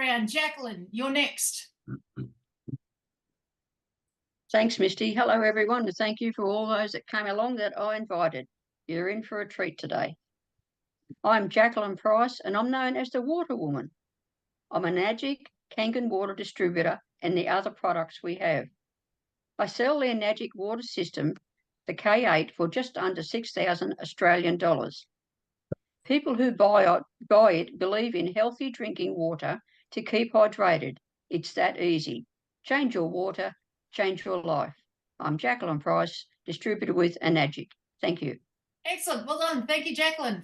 around. Jacalyn, you're next. Thanks, Misty. Hello, everyone, and thank you for all those that came along that I invited. You're in for a treat today. I'm Jacalyn Price, and I'm known as the Water Woman. I'm an Enagic Kangen water distributor and the other products we have. I sell the Enagic water system, the K8, for just under 6,000 Australian dollars. People who buy it believe in healthy drinking water to keep hydrated. It's that easy. Change your water, change your life. I'm Jacalyn Price, distributor with Enagic. Thank you. Excellent. Well done. Thank you, Jacalyn.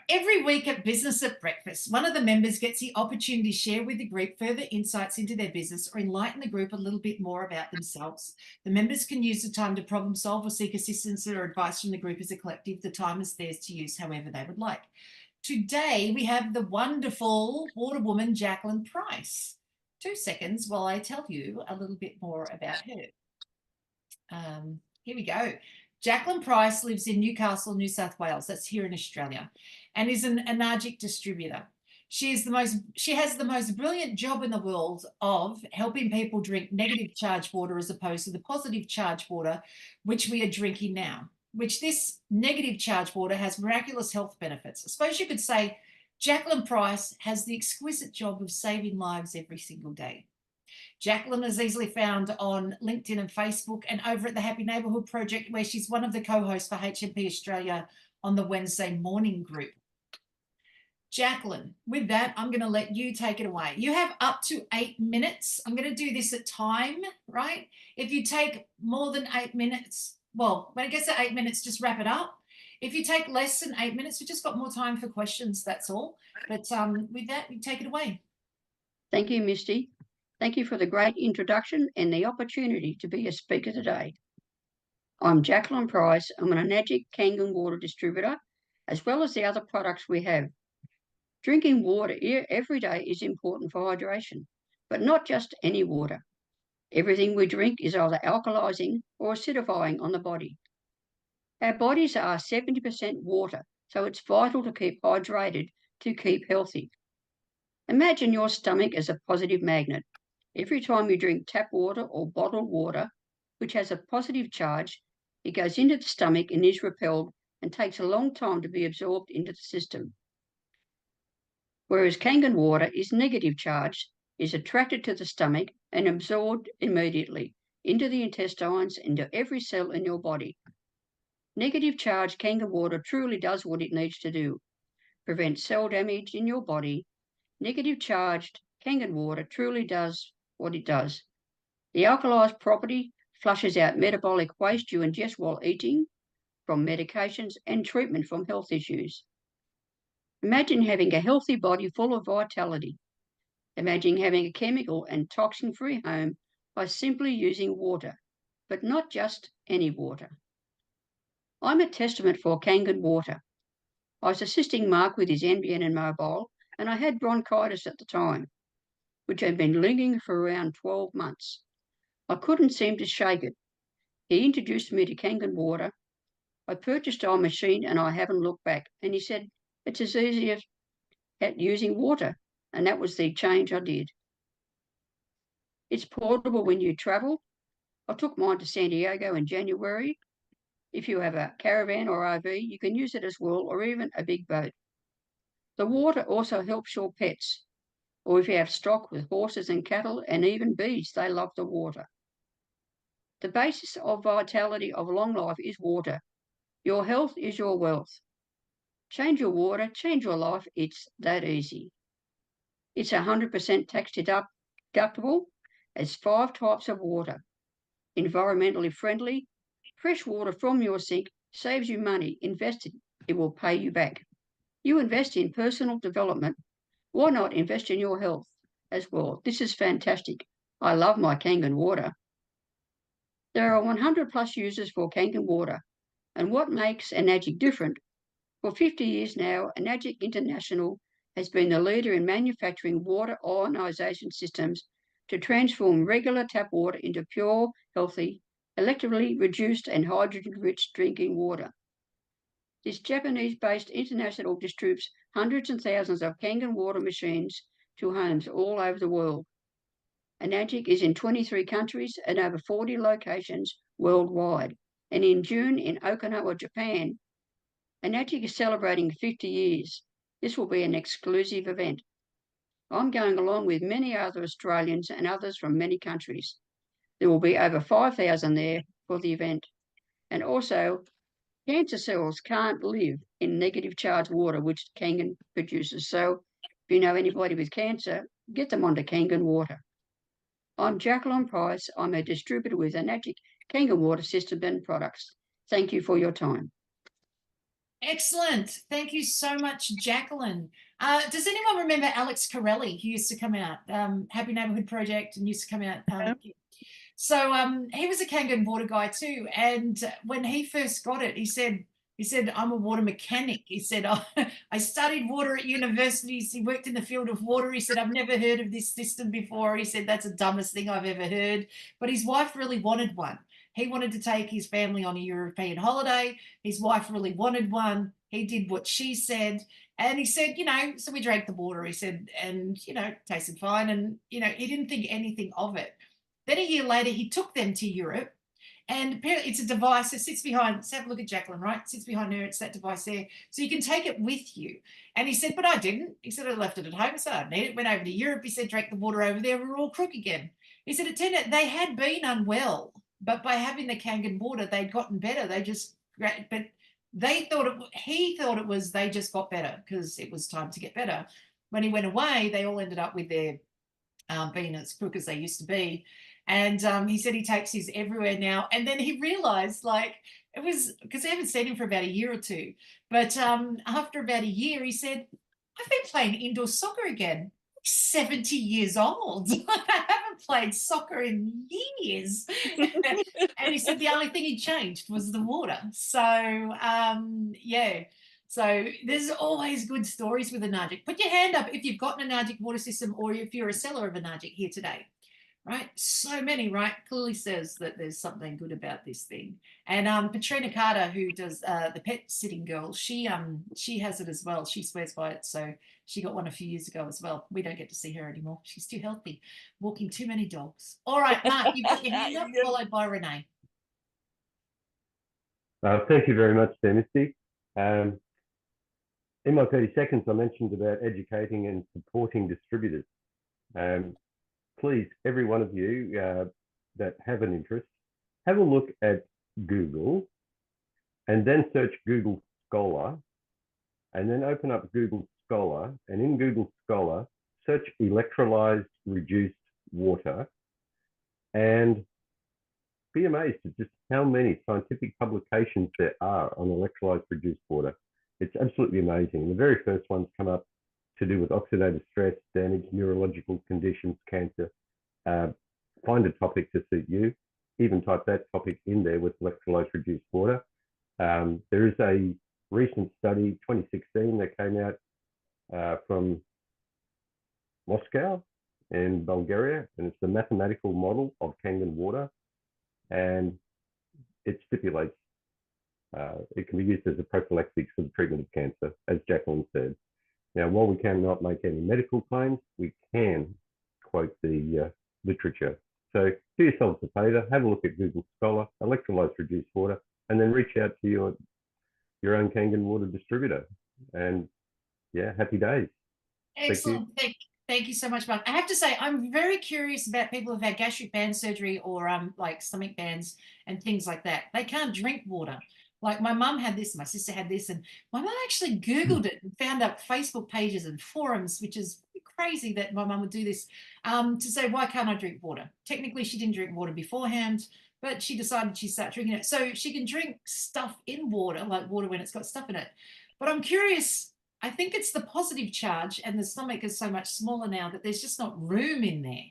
Every week at Business at Breakfast, one of the members gets the opportunity to share with the group further insights into their business or enlighten the group a little bit more about themselves. The members can use the time to problem solve or seek assistance or advice from the group as a collective. The time is theirs to use however they would like. Today, we have the wonderful water woman, Jacalyn Price. 2 seconds while I tell you a little bit more about her. Here we go. Jacalyn Price lives in Newcastle, New South Wales. That's here in Australia, and is an Enagic distributor. She has the most brilliant job in the world of helping people drink negative charged water as opposed to the positive charged water, which we are drinking now. Which this negative charged water has miraculous health benefits. I suppose you could say Jacalyn Price has the exquisite job of saving lives every single day. Jacalyn is easily found on LinkedIn and Facebook and over at the Happy Neighbourhood Project, where she's one of the co-hosts for HMP Australia on the Wednesday morning group. Jacalyn, with that, I'm going to let you take it away. You have up to 8 minutes. I'm going to do this at time, right? If you take more than 8 minutes, well, when it gets to 8 minutes, just wrap it up. If you take less than 8 minutes, we just got more time for questions, that's all. But with that, you take it away. Thank you, Misty. Thank you for the great introduction and the opportunity to be a speaker today. I'm Jacalyn Price. I'm an Enagic Kangen water distributor, as well as the other products we have. Drinking water every day is important for hydration, but not just any water. Everything we drink is either alkalizing or acidifying on the body. Our bodies are 70% water, so it's vital to keep hydrated to keep healthy. Imagine your stomach as a positive magnet. Every time you drink tap water or bottled water, which has a positive charge, it goes into the stomach and is repelled and takes a long time to be absorbed into the system. Whereas Kangen water is negative charged, is attracted to the stomach and absorbed immediately into the intestines, into every cell in your body. Negative charged Kangen water truly does what it needs to do. Prevent cell damage in your body. Negative charged Kangen water truly does what it does. The alkalized property flushes out metabolic waste you ingest while eating, from medications and treatment from health issues. Imagine having a healthy body full of vitality. Imagine having a chemical and toxin-free home by simply using water, but not just any water. I'm a testament for Kangen water. I was assisting Mark with his NBN and mobile, and I had bronchitis at the time, which had been lingering for around 12 months. I couldn't seem to shake it. He introduced me to Kangen water. I purchased our machine and I haven't looked back. And he said, it's as easy as using water. And that was the change I did. It's portable when you travel. I took mine to San Diego in January. If you have a caravan or RV, you can use it as well, or even a big boat. The water also helps your pets, or if you have stock with horses and cattle and even bees, they love the water. The basis of vitality of long life is water. Your health is your wealth. Change your water, change your life. It's that easy. It's 100% tax deductible. It's 5 types of water. Environmentally friendly. Fresh water from your sink saves you money. Invested, it will pay you back. You invest in personal development. Why not invest in your health as well? This is fantastic. I love my Kangen water. There are 100 plus users for Kangen water. And what makes Enagic different? For 50 years now, Enagic International has been the leader in manufacturing water ionisation systems to transform regular tap water into pure, healthy, electrically reduced and hydrogen-rich drinking water. This Japanese-based international distributes hundreds and thousands of Kangen water machines to homes all over the world. Enagic is in 23 countries and over 40 locations worldwide. And in June in Okinawa, Japan, Enagic is celebrating 50 years. This will be an exclusive event. I'm going along with many other Australians and others from many countries. There will be over 5,000 there for the event. And also, cancer cells can't live in negative charged water, which Kangen produces. So if you know anybody with cancer, get them onto Kangen water. I'm Jacalyn Price. I'm a distributor with Enagic Kangen water system and products. Thank you for your time. Excellent. Thank you so much, Jacalyn. Does anyone remember Alex Corelli, who used to come out, Happy Neighborhood Project, and used to come out? So he was a Kangen water guy too. And when he first got it, he said, I'm a water mechanic. He said, I studied water at universities. He worked in the field of water. He said, I've never heard of this system before. He said, that's the dumbest thing I've ever heard. But his wife really wanted one. He wanted to take his family on a European holiday. His wife really wanted one. He did what she said. And he said, so we drank the water. He said, and, tasted fine. And, he didn't think anything of it. Then a year later, he took them to Europe. And apparently it's a device that sits behind, let's have a look at Jacalyn, right? It sits behind her, it's that device there. So you can take it with you. And he said, but I didn't. He said, I left it at home, so I didn't need it. Went over to Europe, he said, drank the water over there, we were all crook again. He said, it turned out they had been unwell, but by having the Kangen water, they'd gotten better. They just, but he thought it was, they just got better because it was time to get better. When he went away, they all ended up with their being as crook as they used to be. And he said he takes his everywhere now. And then he realized, it was because I haven't seen him for about a year or two. But after about a year, he said, I've been playing indoor soccer again. I'm 70 years old. I haven't played soccer in years. And he said the only thing he changed was the water. So, yeah. So there's always good stories with Enagic. Put your hand up if you've got an Enagic water system or if you're a seller of Enagic here today. Right, so many, right? Clearly says that there's something good about this thing. And Patrina Carter, who does the pet sitting girl, she has it as well. She swears by it, so she got one a few years ago as well. We don't get to see her anymore. She's too healthy, walking too many dogs. All right, Mark, you've got your hand up, followed by Renee. Thank you very much, Misty. In my 30 seconds, I mentioned about educating and supporting distributors. Please, every one of you that have an interest, have a look at Google and then search Google Scholar and then open up Google Scholar, and in Google Scholar, search electrolyzed reduced water and be amazed at just how many scientific publications there are on electrolyzed reduced water. It's absolutely amazing. The very first ones come up to do with oxidative stress, damage, neurological conditions, cancer. Find a topic to suit you. Even type that topic in there with electrolyte reduced water. There is a recent study, 2016, that came out from Moscow in Bulgaria, and it's the mathematical model of Kangen water, and it stipulates it can be used as a prophylactic for the treatment of cancer, as Jacalyn said. Now, while we cannot make any medical claims, we can quote the literature. So do yourselves a favour, have a look at Google Scholar, electrolytes reduced water, and then reach out to your own Kangen water distributor. And yeah, happy days. Excellent. Thank you so much, Mark. I have to say, I'm very curious about people who've had gastric band surgery or like stomach bands and things like that. They can't drink water. Like my mum had this, my sister had this, and my mum actually Googled it and found up Facebook pages and forums, which is crazy that my mum would do this, to say, why can't I drink water? Technically, she didn't drink water beforehand, but she decided she'd start drinking it. So she can drink stuff in water, like water when it's got stuff in it. But I'm curious, I think it's the positive charge, and the stomach is so much smaller now that there's just not room in there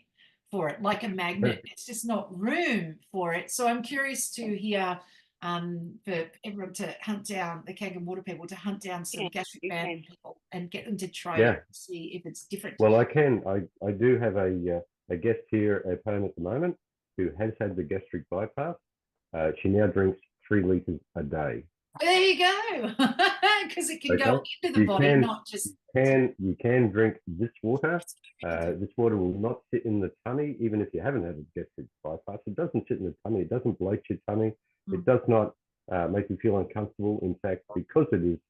for it, like a magnet. It's just not room for it. So I'm curious to hear for everyone to hunt down the Kangen water people, to hunt down some gastric band people and get them to try it and see if it's different. Well, I can. I do have a guest here at home at the moment who has had the gastric bypass. She now drinks 3 litres a day. There you go. Because it can go Okay. into the You body, can not just. you can drink this water. This water will not sit in the tummy, even if you haven't had a gastric bypass. It doesn't sit in the tummy. It doesn't bloat your tummy. It does not make you feel uncomfortable. In fact, because it is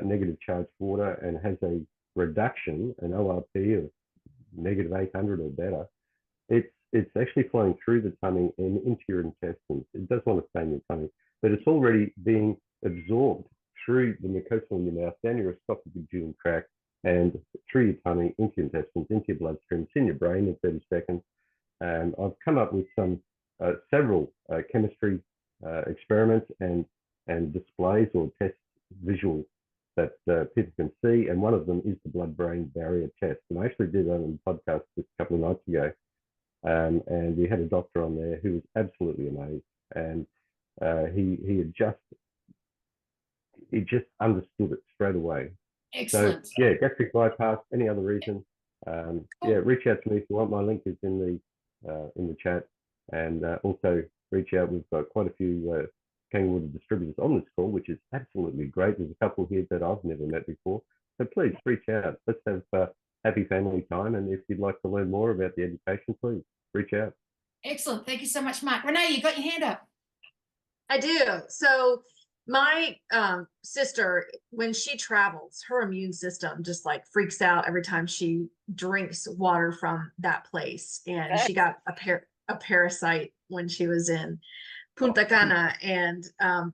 negative charged water and has a reduction, an ORP of negative 800 or better, it's actually flowing through the tummy and into your intestines. It does want to stay in your tummy, but it's already being absorbed through the mucosa in your mouth, down your esophageal tract, and through your tummy, into your intestines, into your bloodstream. It's in your brain in 30 seconds. And I've come up with several chemistry experiments and displays or test visuals that people can see. And one of them is the blood-brain barrier test. And I actually did that on the podcast just a couple of nights ago. And we had a doctor on there who was absolutely amazed. And he just understood it straight away. Excellent. So yeah, gastric bypass, any other reason, yeah, reach out to me if you want. My link is in the chat, and also reach out. We've got quite a few Kangen water distributors on this call, which is absolutely great. There's a couple here that I've never met before, so please reach out. Let's have happy family time, and if you'd like to learn more about the education, please reach out. Excellent. Thank you so much, Mark. Renee, you got your hand up. I do. So my sister, when she travels, her immune system just like freaks out every time she drinks water from that place. And she got a parasite when she was in Punta Cana. And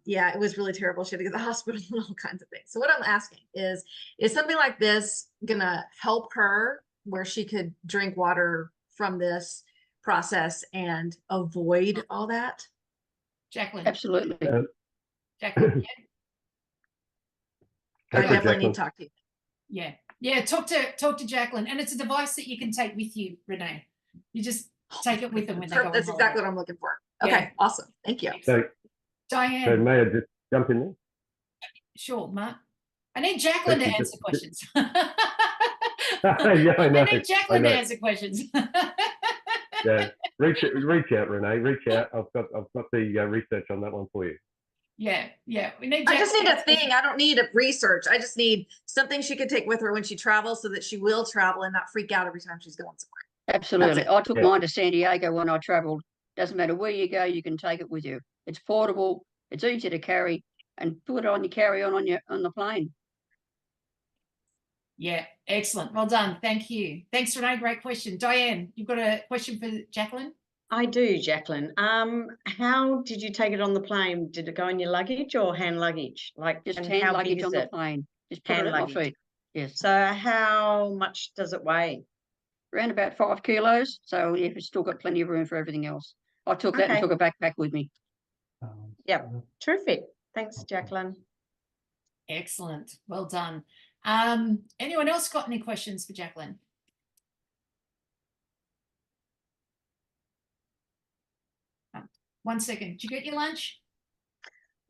yeah, it was really terrible. She had to go to the hospital and all kinds of things. So what I'm asking is something like this gonna help her where she could drink water from this process and avoid all that? Jacalyn. Absolutely. Jacalyn, yeah. I definitely need to talk to you. Yeah. Yeah, talk to Jacalyn. And it's a device that you can take with you, Renee. You just take it with them when they go. That's exactly what I'm looking for. Okay, Yeah. awesome. Thank you. So, Diane. so may I just jump in there? Sure, Mark. I need Jacalyn to answer questions. Yeah, I know. I need Jacalyn to answer questions. Yeah, reach out, Renee. Reach out. I've got the research on that one for you. Yeah. We need. I just need a thing. I don't need a research. I just need something she could take with her when she travels, so that she will travel and not freak out every time she's going somewhere. Absolutely. I took mine to San Diego when I traveled. Doesn't matter where you go, you can take it with you. It's portable. It's easy to carry, and put it on your carry-on on the plane. Yeah, excellent. Well done. Thank you. Thanks, Renee. Great question. Diane, you've got a question for Jacalyn? I do, Jacalyn. How did you take it on the plane? Did it go in your luggage or hand luggage? Like, Just and hand how luggage big is on the it? plane. Just put Hand it at my luggage. feet. Yes. So how much does it weigh? Around about 5 kilos. So yeah, it's still got plenty of room for everything else. I took that and took a backpack with me. Yep. Terrific. Thanks, Jacalyn. Excellent. Well done. Anyone else got any questions for Jacalyn? One second. Did you get your lunch?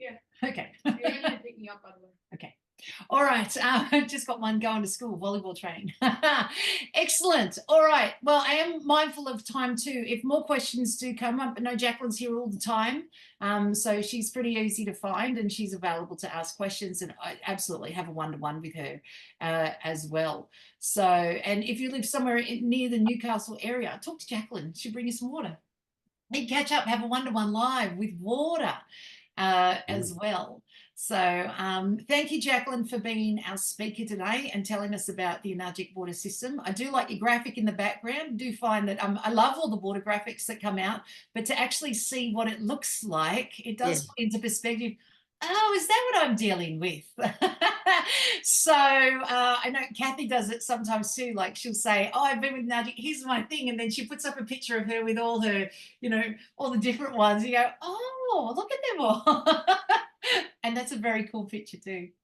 Yeah. Okay. You're gonna pick me up, by the way. Okay. All right. Just got one going to school, volleyball training. Excellent. All right. Well, I am mindful of time too. If more questions do come up, I know Jacalyn's here all the time. So she's pretty easy to find, and she's available to ask questions, and I absolutely have a one-to-one with her as well. So, and if you live somewhere near the Newcastle area, talk to Jacalyn. She'll bring you some water. You catch up, have a one-to-one live with water as well. So thank you, Jacalyn, for being our speaker today and telling us about the Enagic water system. I do like your graphic in the background. I do find that I love all the water graphics that come out, but to actually see what it looks like, it does put into perspective. Oh, is that what I'm dealing with? So I know Kathy does it sometimes too. Like she'll say, oh, I've been with Enagic, here's my thing. And then she puts up a picture of her with all her, all the different ones. You go, oh, look at them all. And that's a very cool picture too.